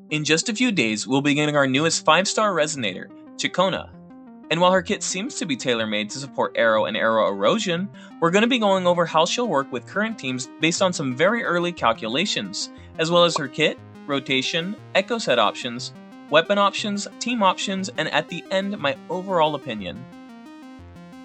In just a few days, we'll be getting our newest 5-star Resonator, Ciaccona. And while her kit seems to be tailor-made to support arrow and arrow erosion, we're going to be going over how she'll work with current teams based on some very early calculations, as well as her kit, rotation, echo set options, weapon options, team options, and at the end, my overall opinion.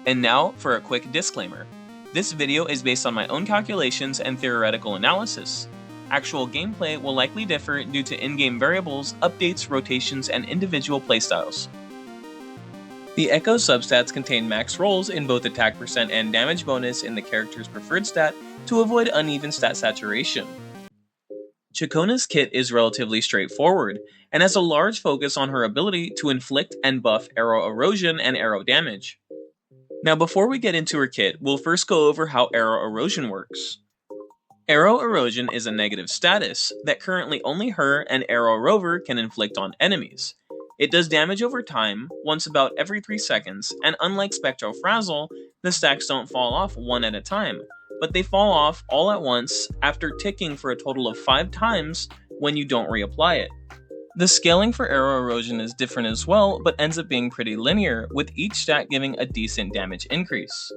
And now for a quick disclaimer. This video is based on my own calculations and theoretical analysis. Actual gameplay will likely differ due to in-game variables, updates, rotations, and individual playstyles. The Echo substats contain max rolls in both attack percent and damage bonus in the character's preferred stat to avoid uneven stat saturation. Ciaccona's kit is relatively straightforward, and has a large focus on her ability to inflict and buff arrow erosion and arrow damage. Now before we get into her kit, we'll first go over how arrow erosion works. Arrow erosion is a negative status that currently only her and Arrow Rover can inflict on enemies. It does damage over time, once about every 3 seconds, and unlike Spectral Frazzle, the stacks don't fall off one at a time, but they fall off all at once after ticking for a total of 5 times when you don't reapply it. The scaling for arrow erosion is different as well, but ends up being pretty linear, with each stack giving a decent damage increase.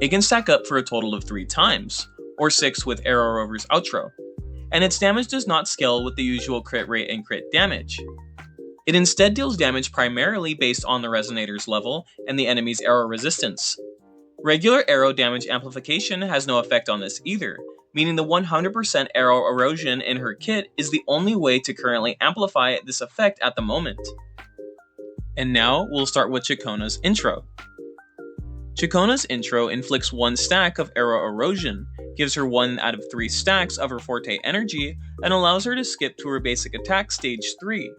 It can stack up for a total of 3 times, or 6 with Arrow Rover's outro, and its damage does not scale with the usual crit rate and crit damage. It instead deals damage primarily based on the Resonator's level and the enemy's arrow resistance. Regular arrow damage amplification has no effect on this either, meaning the 100% arrow erosion in her kit is the only way to currently amplify this effect at the moment. And now we'll start with Ciaccona's intro. Ciaccona's intro inflicts 1 stack of arrow erosion, gives her 1 out of 3 stacks of her forte energy, and allows her to skip to her basic attack stage 3.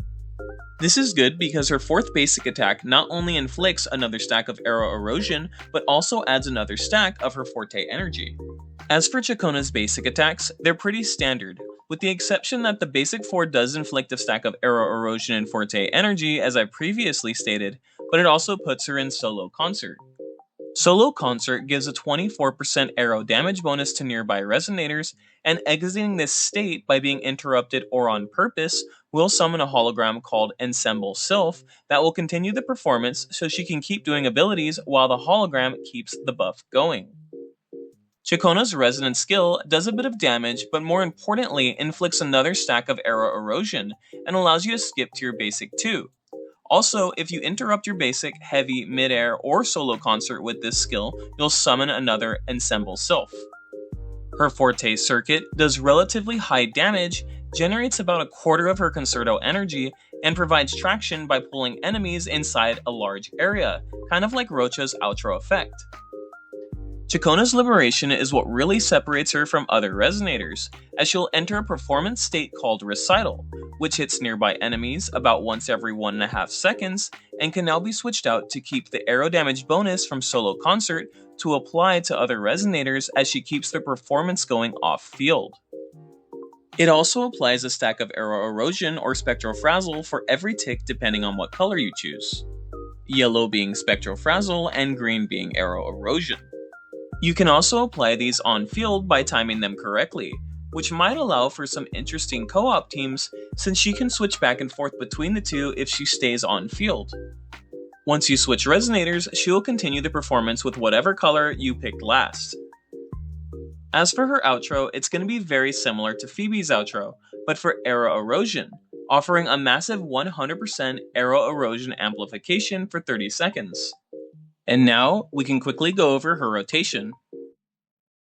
This is good because her 4th basic attack not only inflicts another stack of arrow erosion, but also adds another stack of her forte energy. As for Ciaccona's basic attacks, they're pretty standard, with the exception that the basic 4 does inflict a stack of arrow erosion and forte energy as I previously stated, but it also puts her in solo concert. Solo Concert gives a 24% arrow damage bonus to nearby Resonators, and exiting this state by being interrupted or on purpose will summon a hologram called Ensemble Sylph that will continue the performance so she can keep doing abilities while the hologram keeps the buff going. Ciaccona's Resonant skill does a bit of damage, but more importantly inflicts another stack of arrow erosion, and allows you to skip to your basic 2. Also, if you interrupt your basic, heavy, mid-air, or solo concert with this skill, you'll summon another Ensemble Sylph. Her Forte circuit does relatively high damage, generates about a quarter of her Concerto energy, and provides traction by pulling enemies inside a large area, kind of like Rocha's outro effect. Ciaccona's Liberation is what really separates her from other Resonators, as she'll enter a performance state called Recital, which hits nearby enemies about once every 1.5 seconds, and can now be switched out to keep the arrow damage bonus from Solo Concert to apply to other Resonators as she keeps their performance going off-field. It also applies a stack of Arrow Erosion or Spectral Frazzle for every tick depending on what color you choose, yellow being Spectral Frazzle and green being Arrow Erosion. You can also apply these on-field by timing them correctly, which might allow for some interesting co-op teams since she can switch back and forth between the two if she stays on-field. Once you switch Resonators, she will continue the performance with whatever color you picked last. As for her outro, it's going to be very similar to Phoebe's outro, but for Arrow Erosion, offering a massive 100% Arrow Erosion amplification for 30 seconds. And now, we can quickly go over her rotation.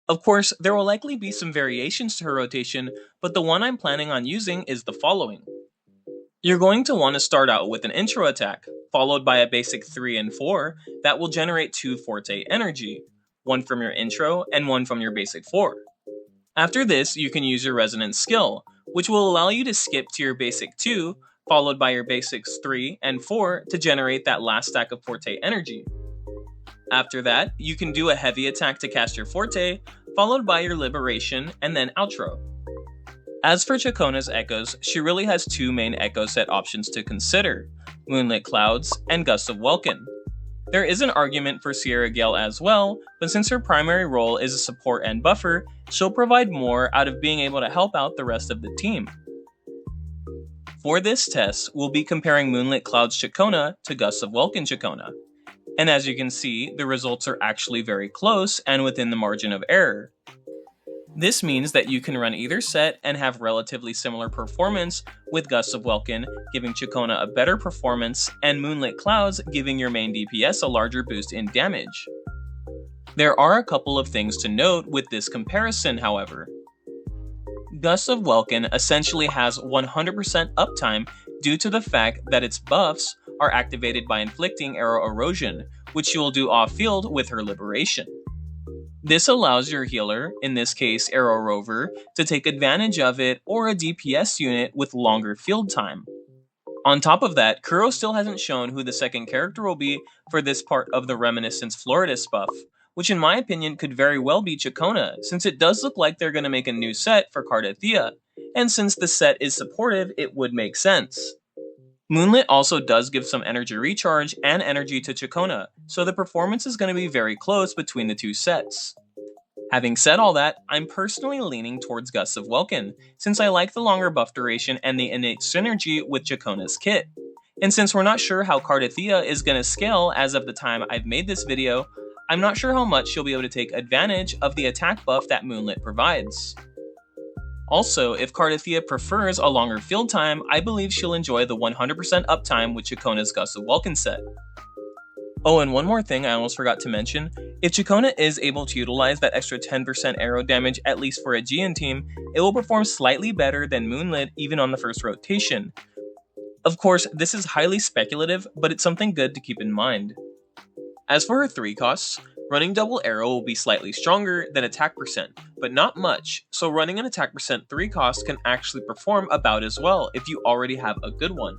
Of course, there will likely be some variations to her rotation, but the one I'm planning on using is the following. You're going to want to start out with an intro attack, followed by a basic 3 and 4 that will generate 2 Forte energy, 1 from your intro and 1 from your basic 4. After this, you can use your Resonant skill, which will allow you to skip to your basic 2, followed by your basics 3 and 4 to generate that last stack of Forte energy. After that, you can do a heavy attack to cast your Forte, followed by your Liberation, and then Outro. As for Ciaccona's echoes, she really has 2 main echo set options to consider, Moonlit Clouds and Gusts of Welkin. There is an argument for Sierra Gale as well, but since her primary role is a support and buffer, she'll provide more out of being able to help out the rest of the team. For this test, we'll be comparing Moonlit Clouds Ciaccona to Gusts of Welkin Ciaccona. And as you can see, the results are actually very close and within the margin of error. This means that you can run either set and have relatively similar performance, with Gusts of Welkin giving Ciaccona a better performance and Moonlit Clouds giving your main DPS a larger boost in damage. There are a couple of things to note with this comparison, however. Gusts of Welkin essentially has 100% uptime due to the fact that its buffs are activated by inflicting arrow erosion, which she will do off-field with her liberation. This allows your healer, in this case Arrow Rover, to take advantage of it, or a DPS unit with longer field time. On top of that, Kuro still hasn't shown who the second character will be for this part of the Reminiscence Floridus buff, which in my opinion could very well be Ciaccona, since it does look like they're going to make a new set for Cardathea, and since the set is supportive, it would make sense. Moonlit also does give some energy recharge and energy to Ciaccona, so the performance is going to be very close between the two sets. Having said all that, I'm personally leaning towards Gusts of Welkin, since I like the longer buff duration and the innate synergy with Ciaccona's kit. And since we're not sure how Cardathea is going to scale as of the time I've made this video, I'm not sure how much she'll be able to take advantage of the attack buff that Moonlit provides. Also, if Cardathea prefers a longer field time, I believe she'll enjoy the 100% uptime with Ciaccona's Gusts of Welkin set. Oh, and one more thing I almost forgot to mention, if Ciaccona is able to utilize that extra 10% arrow damage at least for a Aegean team, it will perform slightly better than Moonlit even on the first rotation. Of course, this is highly speculative, but it's something good to keep in mind. As for her 3 costs, running double arrow will be slightly stronger than attack percent, but not much, so running an attack percent 3 cost can actually perform about as well if you already have a good one.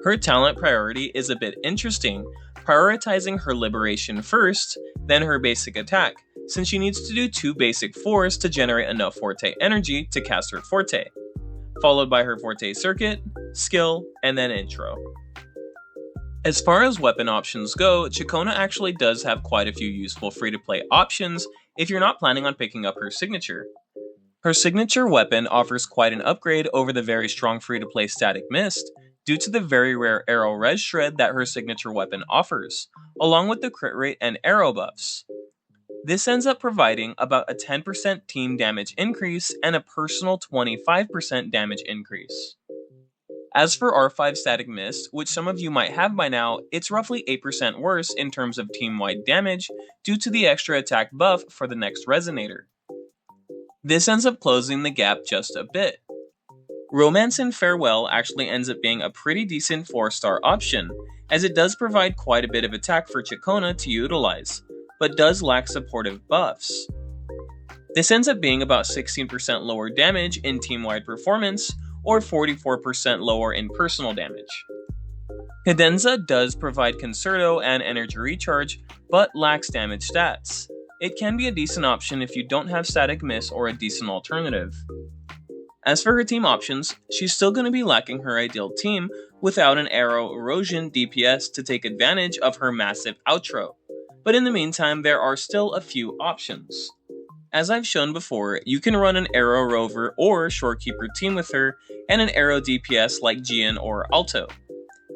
Her talent priority is a bit interesting, prioritizing her liberation first, then her basic attack, since she needs to do 2 basic 4s to generate enough Forte energy to cast her Forte, followed by her Forte circuit, skill, and then intro. As far as weapon options go, Ciaccona actually does have quite a few useful free-to-play options if you're not planning on picking up her signature. Her signature weapon offers quite an upgrade over the very strong free-to-play Static Mist, due to the very rare arrow res shred that her signature weapon offers, along with the crit rate and arrow buffs. This ends up providing about a 10% team damage increase and a personal 25% damage increase. As for R5 Static Mist, which some of you might have by now, it's roughly 8% worse in terms of team-wide damage due to the extra attack buff for the next Resonator. This ends up closing the gap just a bit. Romance and Farewell actually ends up being a pretty decent 4-star option, as it does provide quite a bit of attack for Ciaccona to utilize, but does lack supportive buffs. This ends up being about 16% lower damage in team-wide performance, or 44% lower in personal damage. Cadenza does provide Concerto and Energy Recharge, but lacks damage stats. It can be a decent option if you don't have Static Mist or a decent alternative. As for her team options, she's still going to be lacking her ideal team without an Arrow Erosion DPS to take advantage of her massive outro, but in the meantime there are still a few options. As I've shown before, you can run an Arrow Rover or Shorekeeper team with her, and an Arrow DPS like Gian or Alto.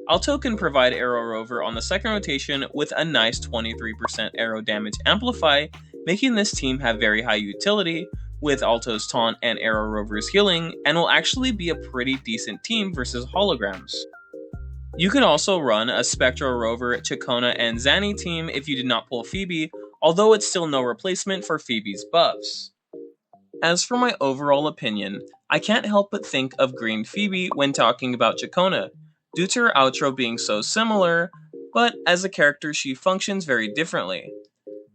Alto can provide Arrow Rover on the second rotation with a nice 23% arrow damage amplify, making this team have very high utility, with Alto's taunt and Arrow Rover's healing, and will actually be a pretty decent team versus holograms. You could also run a Spectral Rover, Ciaccona, and Zanny team if you did not pull Phoebe, although it's still no replacement for Phoebe's buffs. As for my overall opinion, I can't help but think of Green Phoebe when talking about Ciaccona, due to her outro being so similar, but as a character she functions very differently.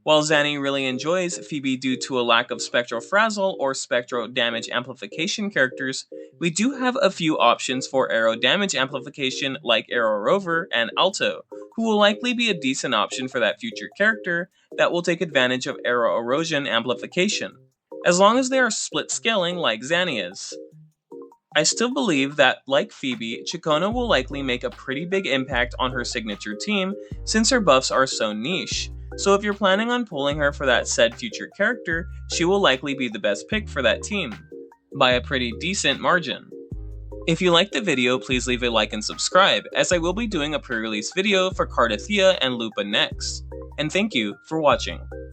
While Zanny really enjoys Phoebe due to a lack of Spectral Frazzle or Spectral Damage Amplification characters, we do have a few options for Arrow Damage Amplification like Arrow Rover and Alto, who will likely be a decent option for that future character that will take advantage of Arrow Erosion Amplification, as long as they are split scaling like Zanny is. I still believe that, like Phoebe, Ciaccona will likely make a pretty big impact on her signature team since her buffs are so niche, so if you're planning on pulling her for that said future character, she will likely be the best pick for that team, by a pretty decent margin. If you liked the video, please leave a like and subscribe, as I will be doing a pre-release video for Cardathea and Lupa next. And thank you for watching.